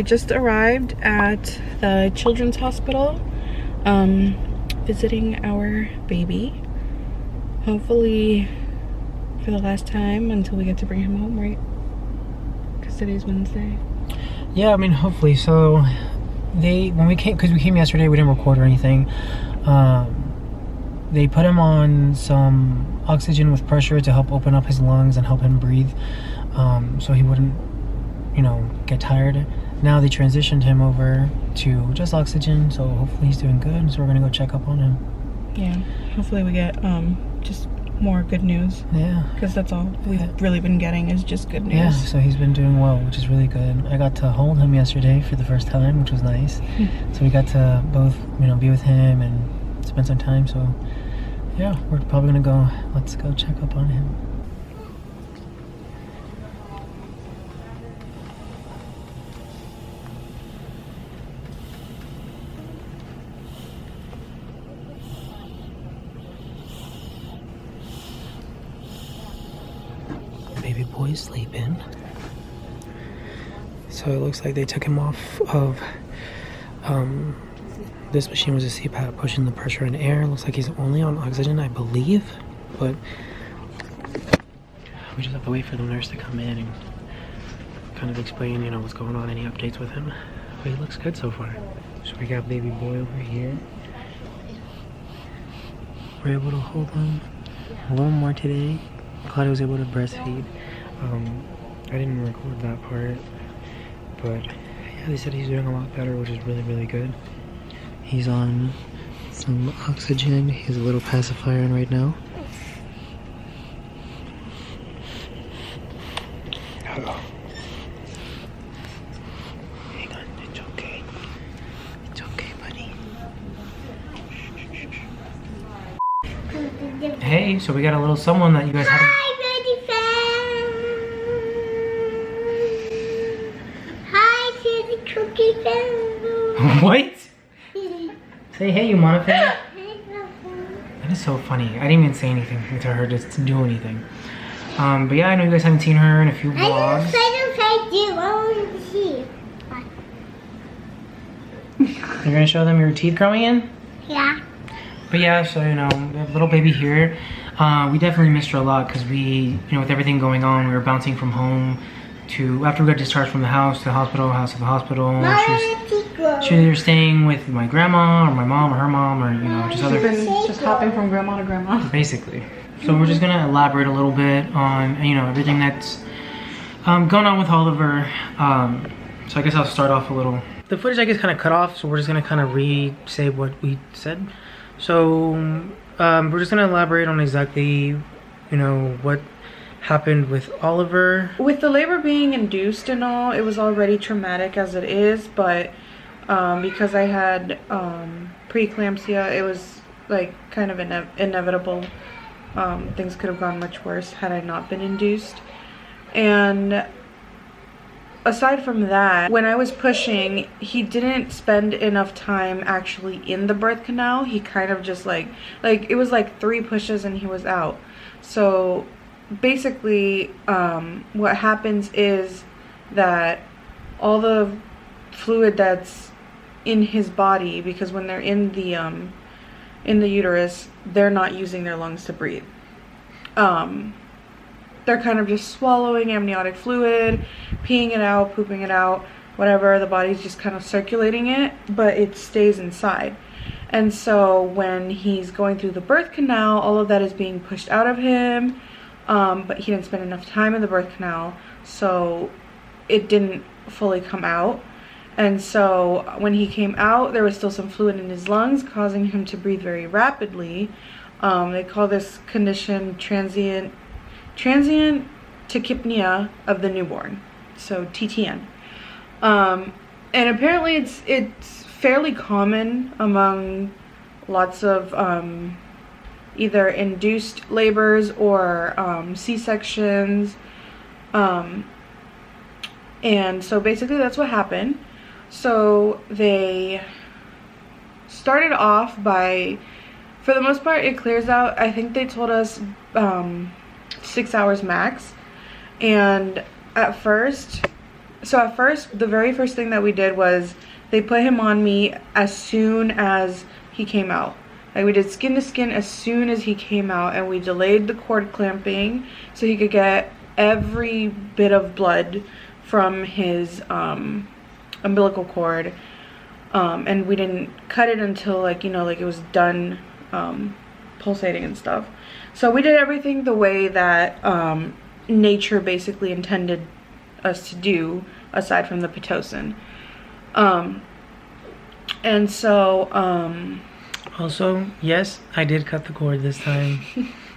just arrived at the children's hospital, visiting our baby. Hopefully for the last time until we get to bring him home, right? Because today's Wednesday. Yeah, I mean, hopefully. So when we came, because we came yesterday, we didn't record or anything. They put him on some oxygen with pressure to help open up his lungs and help him breathe, so he wouldn't, you know, get tired. Now they transitioned him over to just oxygen, so hopefully he's doing good. So we're gonna go check up on him. Yeah, hopefully we get just more good news. Yeah, because that's all we've really been getting is just good news. Yeah, so he's been doing well, which is really good. I got to hold him yesterday for the first time, which was nice. So we got to both, you know, be with him and spend some time. So yeah, we're probably gonna go. Let's go check up on him. Baby boy's sleeping. So it looks like they took him off of this machine was a CPAP, pushing the pressure in air. Looks like he's only on oxygen, I believe, but we just have to wait for the nurse to come in and kind of explain, you know, what's going on, any updates with him. But he looks good so far. So we got baby boy over here. We're able to hold him a little more today. Claudia was able to breastfeed. I didn't record that part, but yeah, they said he's doing a lot better, which is really, really good. He's on some oxygen. He has a little pacifier on right now. Hello. Hang on, it's okay. It's okay, buddy. Hey, so we got a little someone that you guys haven't. What? Say hey, you Mana fan. That is so funny. I didn't even say anything to her to do anything. But yeah, I know you guys haven't seen her in a few vlogs. You're gonna show them your teeth growing in? Yeah. But yeah, so you know, we have little baby here. We definitely missed her a lot because we, you know, with everything going on, we were bouncing from home to, after we got discharged from the house to the hospital, house to the hospital. She was either staying with my grandma or my mom or her mom or, you know, just other. She's been just hopping from grandma to grandma. Basically. So we're just gonna elaborate a little bit on, you know, everything that's going on with Oliver. So I guess I'll start off a little. The footage I guess kind of cut off, so we're just gonna kind of re-say what we said. So we're just gonna elaborate on exactly, you know, what happened with Oliver. With the labor being induced and all, it was already traumatic as it is, but because I had preeclampsia, it was like kind of inevitable. Things could have gone much worse had I not been induced. And aside from that, when I was pushing, he didn't spend enough time actually in the birth canal. He kind of just like it was like 3 pushes and he was out. So basically what happens is that all the fluid that's in his body, because when they're in the uterus, they're not using their lungs to breathe. They're kind of just swallowing amniotic fluid, peeing it out, pooping it out, whatever. The body's just kind of circulating it, but it stays inside. And so when he's going through the birth canal, all of that is being pushed out of him, but he didn't spend enough time in the birth canal, so it didn't fully come out. And so when he came out, there was still some fluid in his lungs, causing him to breathe very rapidly. They call this condition transient tachypnea of the newborn, so TTN. And apparently it's fairly common among lots of either induced labors or C-sections. And so basically that's what happened. So they started off by, for the most part, it clears out. I think they told us 6 hours max. And at first, So at first, the very first thing that we did was they put him on me as soon as he came out. Like, we did skin to skin as soon as he came out, and we delayed the cord clamping so he could get every bit of blood from his umbilical cord. And we didn't cut it until, like, you know, like it was done pulsating and stuff. So we did everything the way that nature basically intended us to do, aside from the Pitocin. And so also, yes, I did cut the cord this time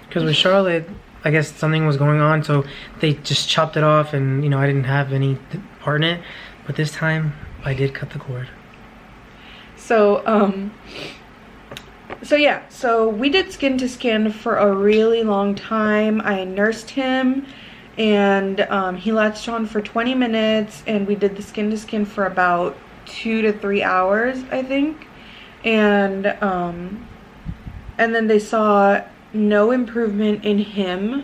because with Charlotte, I guess something was going on, so they just chopped it off, and you know, I didn't have any part in it. But this time I did cut the cord. So yeah, so we did skin to skin for a really long time. I nursed him, and he latched on for 20 minutes, and we did the skin to skin for about 2 to 3 hours, I think. And then they saw no improvement in him.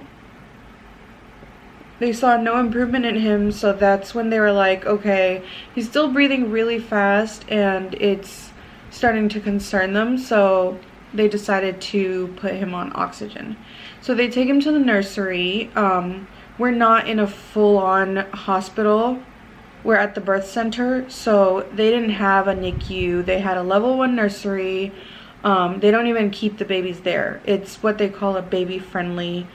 They saw no improvement in him, so that's when they were like, okay, he's still breathing really fast and it's starting to concern them, so they decided to put him on oxygen. So they take him to the nursery. We're not in a full-on hospital. We're at the birth center, so they didn't have a NICU. They had a level 1 nursery. They don't even keep the babies there. It's what they call a baby-friendly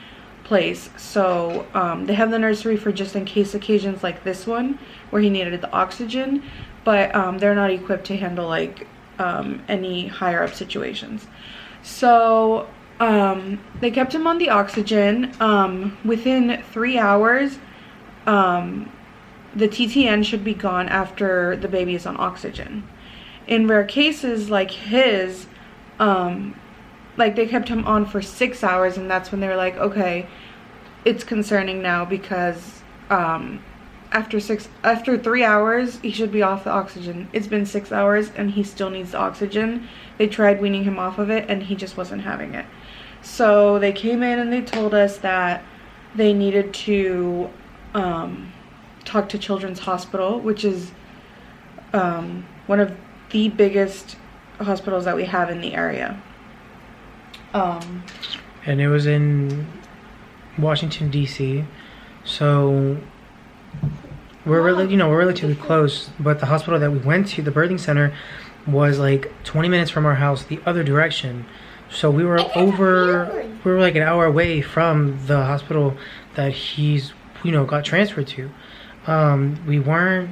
place. So they have the nursery for just in case occasions like this one where he needed the oxygen, but they're not equipped to handle like any higher up situations. So they kept him on the oxygen. Within 3 hours, the TTN should be gone after the baby is on oxygen. In rare cases like his, like they kept him on for 6 hours, and that's when they were like, okay, it's concerning now because after 3 hours he should be off the oxygen. It's been 6 hours and he still needs the oxygen. They tried weaning him off of it and he just wasn't having it. So they came in and they told us that they needed to talk to Children's Hospital, which is one of the biggest hospitals that we have in the area. And it was in Washington, D.C. So we're relatively close, but the hospital that we went to, the birthing center, was like 20 minutes from our house the other direction. So we were like an hour away from the hospital that he's, got transferred to. We weren't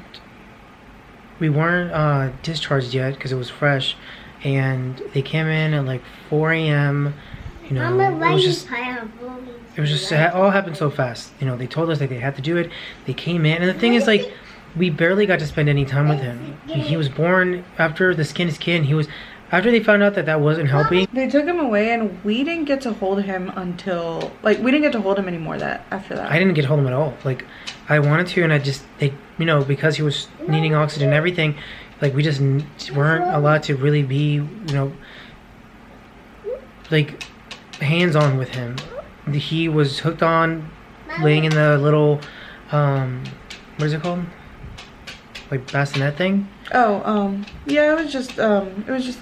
discharged yet because it was fresh, and they came in at like 4 a.m. It all happened so fast. They told us that they had to do it. They came in, and the thing is, like, we barely got to spend any time with him. He was born after the skin to skin. After they found out that wasn't helping, they took him away, and we didn't get to hold him until, like, we didn't get to hold him anymore after that. I didn't get to hold him at all. Like, I wanted to, and because he was needing oxygen and everything, like, we just weren't allowed to really be, like, hands-on with him. He was hooked on, laying in the little, what is it called? Like, bassinet thing? Oh, yeah, it was just a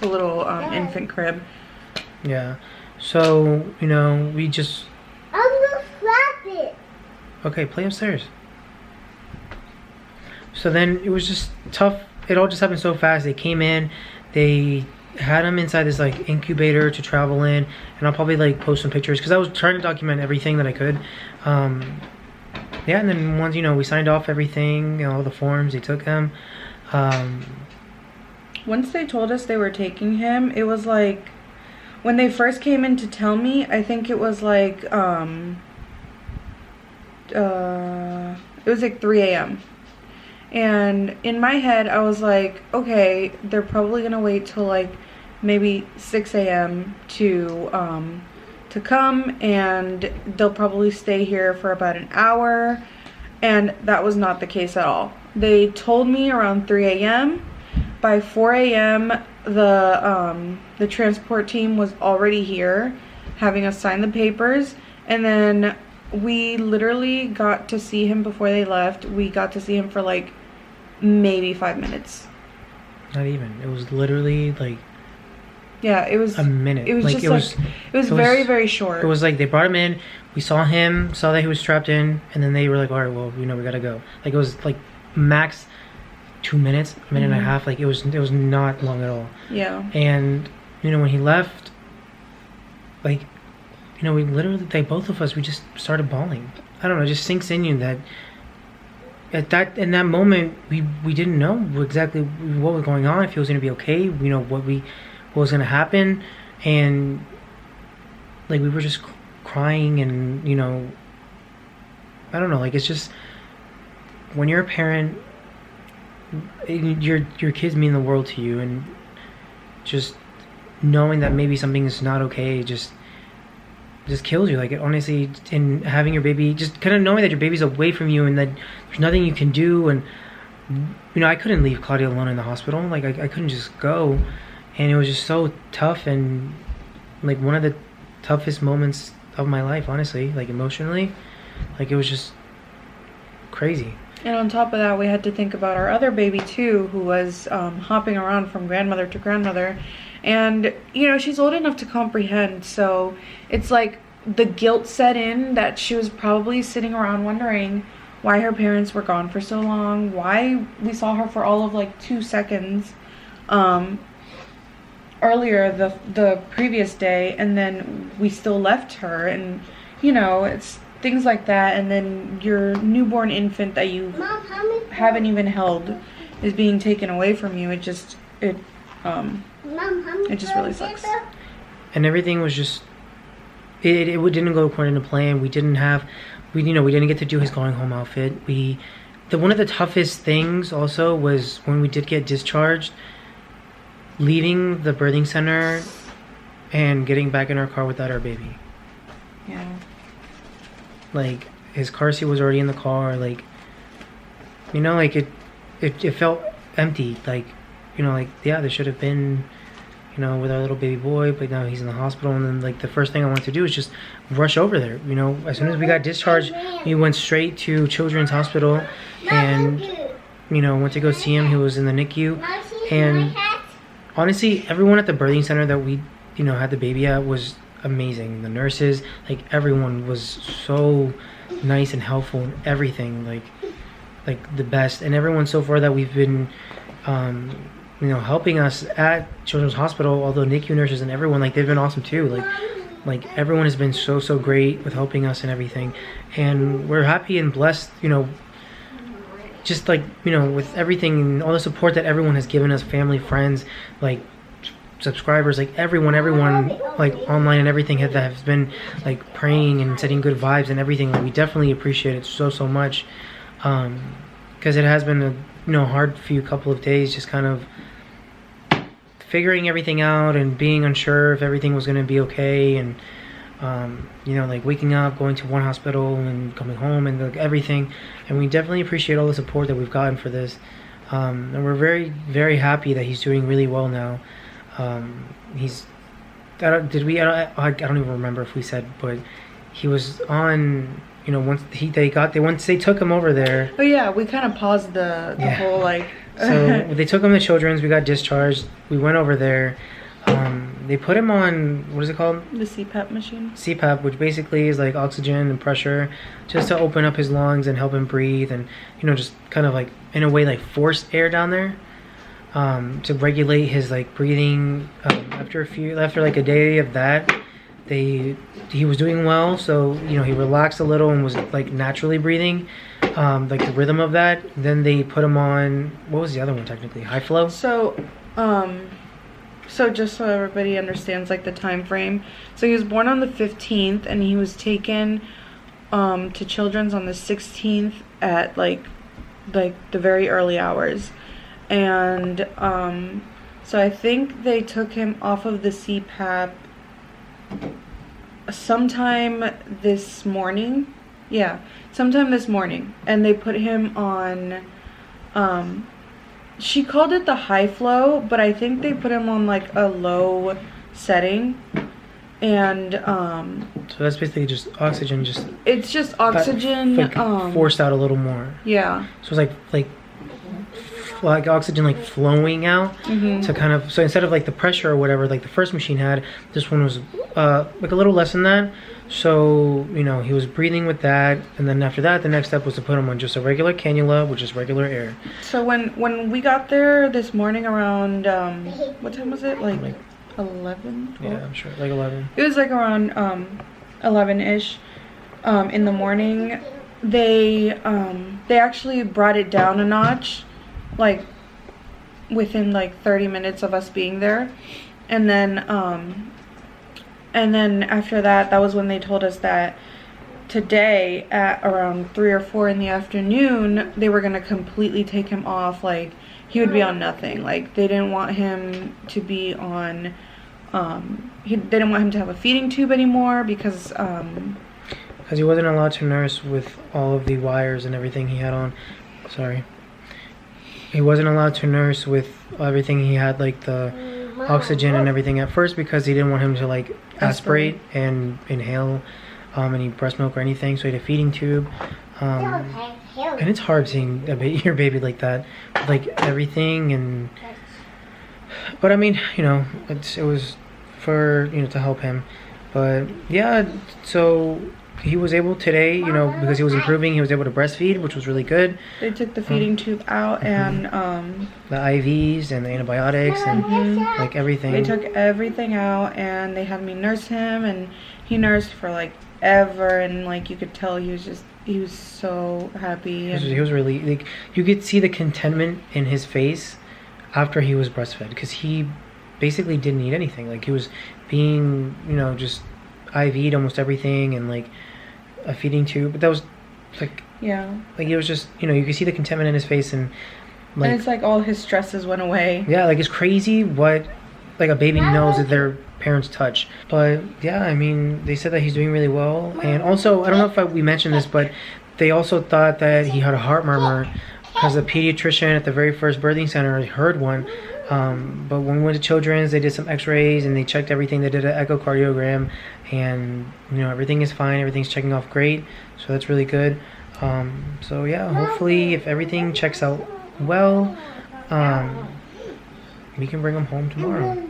little, infant crib. Yeah. So, we just... I'm gonna slap it. Okay, play upstairs. So then it was just tough. It all just happened so fast. They came in, they had him inside this like incubator to travel in, and I'll probably like post some pictures because I was trying to document everything that I could. Yeah, and then once we signed off everything, all the forms, they took them. Once they told us they were taking him, it was like, when they first came in to tell me, I think it was like it was like 3 a.m. And in my head, I was like, okay, they're probably gonna wait till like maybe 6 a.m. to come, and they'll probably stay here for about an hour. And that was not the case at all. They told me around 3 a.m. By 4 a.m. the transport team was already here, having us sign the papers, and then we literally got to see him before they left. We got to see him for like maybe 5 minutes. Not even. It was literally like Yeah, it was a minute. It was like, just it was, it was very, very short. It was like they brought him in. We saw him, saw that he was strapped in, and then they were like, "All right, well, we gotta go." Like it was like max 2 minutes, a minute and a half. Like it was not long at all. Yeah. And when he left, like we literally, like both of us, we just started bawling. I don't know, it just sinks in you that in that moment we didn't know exactly what was going on, if he was gonna be okay, what was gonna happen, and like we were just crying, and I don't know, like it's just when you're a parent, your kids mean the world to you, and just knowing that maybe something is not okay just kills you. Like it honestly, and having your baby, just kind of knowing that your baby's away from you and that there's nothing you can do, and I couldn't leave Claudia alone in the hospital. Like I couldn't just go, and it was just so tough, and like one of the toughest moments of my life, honestly, like emotionally. Like it was just crazy. And on top of that, we had to think about our other baby too, who was hopping around from grandmother to grandmother. And, she's old enough to comprehend. So it's like the guilt set in that she was probably sitting around wondering why her parents were gone for so long, why we saw her for all of like 2 seconds earlier the previous day, and then we still left her. And, it's things like that. And then your newborn infant that you haven't even held is being taken away from you. It just really sucks. And everything was just it didn't go according to plan. We didn't get to do his going home outfit. One of the toughest things also was when we did get discharged, leaving the birthing center and getting back in our car without our baby. Yeah. Like his car seat was already in the car, like like it felt empty, like yeah, there should have been with our little baby boy, but now he's in the hospital. And then like the first thing I wanted to do is just rush over there. As soon as we got discharged, we went straight to Children's Hospital and went to go see him. He was in the NICU, and honestly, everyone at the birthing center that we had the baby at was amazing. The nurses, like everyone was so nice and helpful and everything, like the best. And everyone so far that we've been helping us at Children's Hospital, all the NICU nurses and everyone, like they've been awesome too. Like everyone has been so great with helping us and everything, and we're happy and blessed, just like with everything and all the support that everyone has given us, family, friends, like subscribers, like everyone like online and everything that has been like praying and sending good vibes and everything. Like we definitely appreciate it so much, because it has been a hard few couple of days, just kind of figuring everything out and being unsure if everything was going to be okay, and like waking up, going to one hospital and coming home, and like everything. And we definitely appreciate all the support that we've gotten for this, and we're very, very happy that he's doing really well now. I don't even remember if we said, but he was on, once they took him over there. Oh yeah, we kind of paused the whole like. So they took him to Children's. We got discharged. We went over there. They put him on, what is it called? The CPAP machine. CPAP, which basically is like oxygen and pressure, just to open up his lungs and help him breathe, and just kind of like in a way like forced air down there, to regulate his like breathing. After like a day of that, he was doing well, so he relaxed a little and was like naturally breathing, like the rhythm of that. Then they put him on, what was the other one technically? High flow. So just so everybody understands like the time frame, so he was born on the 15th and he was taken to Children's on the 16th at like the very early hours. And so I think they took him off of the CPAP sometime this morning. Yeah, sometime this morning. And they put him on, she called it the high flow, but I think they put him on like a low setting. And so that's basically just oxygen, it's just oxygen forced out a little more. Yeah. So it's like like oxygen like flowing out Mm-hmm. to kind of, so instead of like the pressure or whatever like the first machine had, this one was like a little less than that. So, you know, he was breathing with that, and then after that, the next step was to put him on just a regular cannula, which is regular air. So when we got there this morning around what time was it? Like 11, 12? Yeah, I'm sure, like 11. It was like around 11-ish in the morning. They actually brought it down a notch, like within like 30 minutes of us being there, and then after that was when they told us that today at around 3 or 4 in the afternoon they were gonna completely take him off. Like he would be on nothing. Like they didn't want him to be on. They didn't want him to have a feeding tube anymore because he wasn't allowed to nurse with all of the wires and everything he had on. Sorry. He wasn't allowed to nurse with everything he had, like the oxygen and everything at first, because he didn't want him to like aspirate and inhale any breast milk or anything. So he had a feeding tube. And it's hard seeing your baby like that, with, like everything. And but I mean, you know, it was for, you know, to help him. But yeah, so he was able today, you know, because he was improving, he was able to breastfeed, which was really good. they took the feeding tube out and The IVs and the antibiotics and like everything. they took everything out, and they had me nurse him, and he nursed for like ever, and like you could tell he was so happy. And He was really, like, you could see the contentment in his face after he was breastfed, because he basically didn't eat anything. Like he was being, you know, just IV'd almost everything, and like a feeding tube, but that was like it was just, you know, you could see the contentment in his face, and like, and it's like all his stresses went away. yeah, like it's crazy what like a baby knows that their parents touch. But yeah, I mean, they said that he's doing really well. And also, I don't know if we mentioned this, but they also thought that he had a heart murmur because the pediatrician at the very first birthing center heard one. But when we went to Children's, they did some x-rays and they checked everything. They did an echocardiogram, and you know, everything is fine, everything's checking off great, so that's really good. So yeah, hopefully if everything checks out well, we can bring him home tomorrow.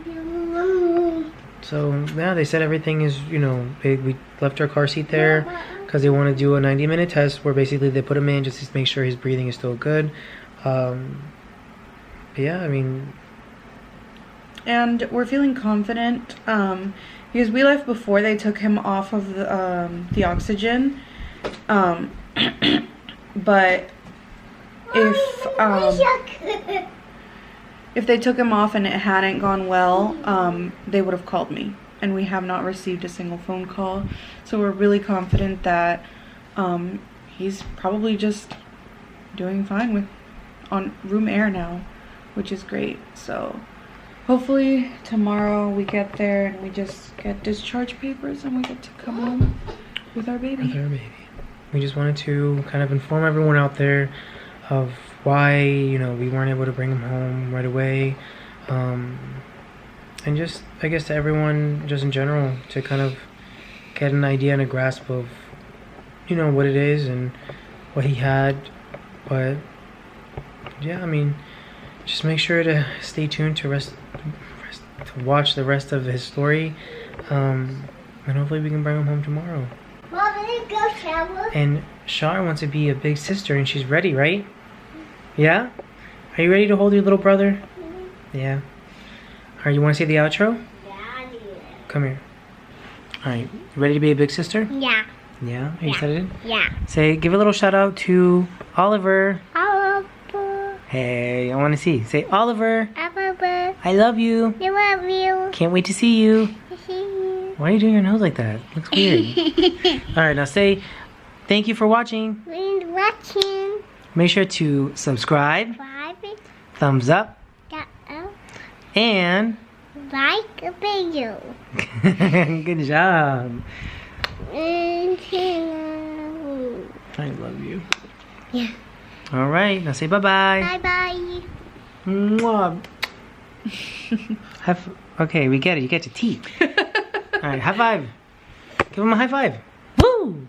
So yeah, they said everything is, you know, we left our car seat there because they want to do a 90-minute test where basically they put him in just to make sure his breathing is still good. But yeah, I mean, And we're feeling confident because we left before they took him off of the oxygen. But if they took him off and it hadn't gone well, they would have called me. And we have not received a single phone call. So we're really confident that he's probably just doing fine on room air now, which is great. So hopefully tomorrow we get there and we just get discharge papers and we get to come home with our baby. We just wanted to kind of inform everyone out there of why, you know, we weren't able to bring him home right away. And just, I guess, to everyone just in general, to kind of get an idea and a grasp of, you know, what it is and what he had. But yeah, I mean, just make sure to stay tuned to to watch the rest of his story, and hopefully we can bring him home tomorrow. Mom, let's go shower. And Shar wants to be a big sister, and she's ready, right? Yeah? Are you ready to hold your little brother? Yeah. Alright, you want to see the outro? Daddy. Come here. Alright, you ready to be a big sister? Yeah. Yeah? Are you excited? Yeah. Say, give a little shout out to Oliver. Oliver. Hey, I want to see. Say, Oliver, Oliver. I love you. I love you. Can't wait to see you. See you. Why are you doing your nose like that? Looks weird. Alright, now say, thank you for watching. We're watching. Make sure to subscribe, 5 thumbs up, and like a video. good job. And I love you. yeah. All right, now say bye-bye. Bye-bye. Mwah. Okay, we get it. You get your teeth. All right, high five. Give him a high five. Woo!